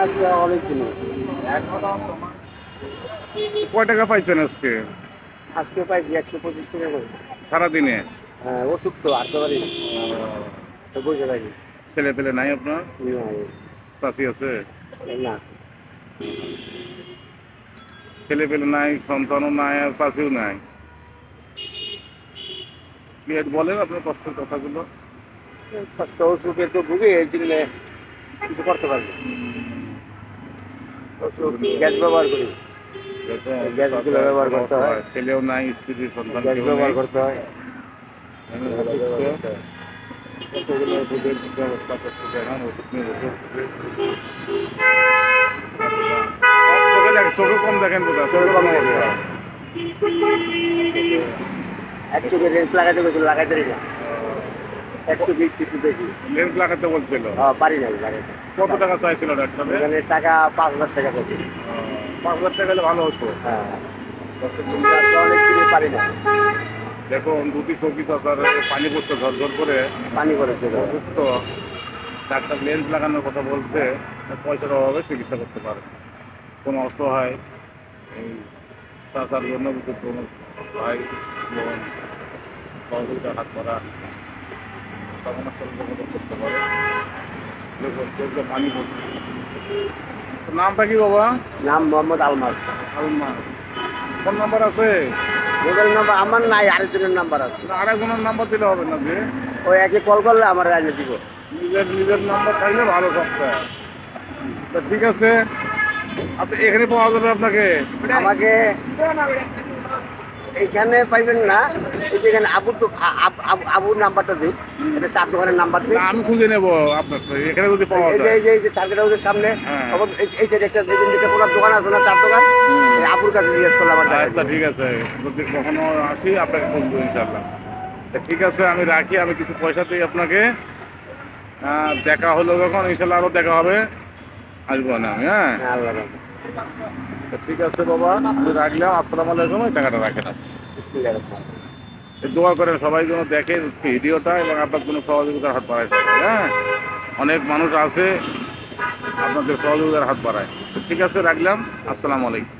আজকে অনেক দিন। কয় টাকা পাইছেন আজকে? আজকে পাইছি 125 টাকা করে। সারাদিনে? হ্যাঁ, ওষুধ তো আনতে পারি না। তো বসে থাকি। ছেলে পেলে নাই আপনার? না, চাষি আছে? না। ছেলে পেলে নাই, সন্তানও নাই, আর চাষিও নাই। একটু বলেন আপনার কষ্টের কথাগুলো। কষ্ট ওষুধে তো ভুগে এই জন্য কিছু করতে পারি না। ওষুধ গ্যাস ব্যবহার করি। গ্যাসগুলো ব্যবহার করতে হয়। ছেলেও নাই, স্ত্রী সন্তান গ্যাস কেউ নেই। ব্যবহার করতে হয়। আমি এগুলো অসুস্থ। ব্যবহার করতে হয়। কতগুলো ওষুধের ব্যবস্থা করতে দেখেন, ওষুধ নিয়ে বসে বসে। চোখে কম দেখেন বোধ হয়, চোখে চোখের কম কোনো দেখি, অবস্থা? হ্যাঁ। এক চোখে রেঞ্জ লাগাতে গেছিল, লাগাইতে পারি না। 120 কিছু দেখি। লেন্স লাগাতে বলছিল? পারি না লাগাইতে। কত টাকা চাইছিল ডাক্তারে? এখানে টাকা 5,000 টাকা পেয়েছি। 5,000 টাকা হলে ভালো হতো। হ্যাঁ, দর্শক কিন্তু বন্ধুরা, আজকে অনেক দিনই পারি না। দেখুন দুটি চৌকি চাচার পানি পড়ছে ঝরঝর করে, পানি করে চলে যায়। অসুস্থ। ডাক্তার লেন্স লাগানোর কথা বলছে, পয়সার অভাবে চিকিৎসা করতে পারে। কোনো অসহায় এই চাচার জন্য যদি কোনো ভাই বোন সহযোগিতার হাত করা কামনা করে যোগাযোগ করতে পারে। দেখুন চোখে পানি পড়ছে। তোর নামটা কি বাবা? নাম মোহাম্মদ আলমাস। আলমা। ফোন নাম্বার আছে? মোবাইল নাম্বার আমার নাই, আরেকজনের নাম্বার আছে। না, আরেকজনের নাম্বার দিলে হবে না যে? ওই একে কল করলে আমার রাজনীতি দিব। নিজের নিজের নাম্বার থাকলে ভালো সবচেয়ে। তা ঠিক আছে, আপনি এখানে পাওয়া যাবে আপনাকে? আমাকে এখানে পাইবেন না। এই যে এখানে আবুর তো আবুর নাম্বারটা দিই। এটা চার দোকানের নাম্বার দিই। না, আমি খুঁজে নেবো আপনার তো, এখানে যদি পাওয়া এই যে যায়। এই যে চারটা হাউসের সামনে হ্যাঁ। তখন এই সাইডে একটা এই যে কোনো দোকান আছে না, চার দোকান। এই আবুর কাছে জিজ্ঞেস করলে আমার টাকা আচ্ছা দিবে। ঠিক আছে, যদি কখনো আসি আপনাকে ফোন করবো ইনশাল্লাহ। তা ঠিক আছে, আমি রাখি, আমি কিছু পয়সা দিই আপনাকে। দেখা হলো যখন ইনশাল্লাহ আরও দেখা হবে, আসবো না আমি। হ্যাঁ, হ্যাঁ, আল্লাহ রাখে। তা ঠিক আছে বাবা, আমি রাখলাম। আসসালামু আলাইকুম। এই টাকাটা রাখেন আপনি। বিসমিল্লাহির রহমানির রহিম। দোয়া করেন সবাই যেন দেখে ভিডিওটা এবং আপনার কোনো সহযোগিতার হাত বাড়ায় সবাই। হ্যাঁ, অনেক মানুষ আছে আপনাদের সহযোগিতার হাত বাড়ায়। তো ঠিক আছে, রাখলাম। আসসালামু আলাইকুম।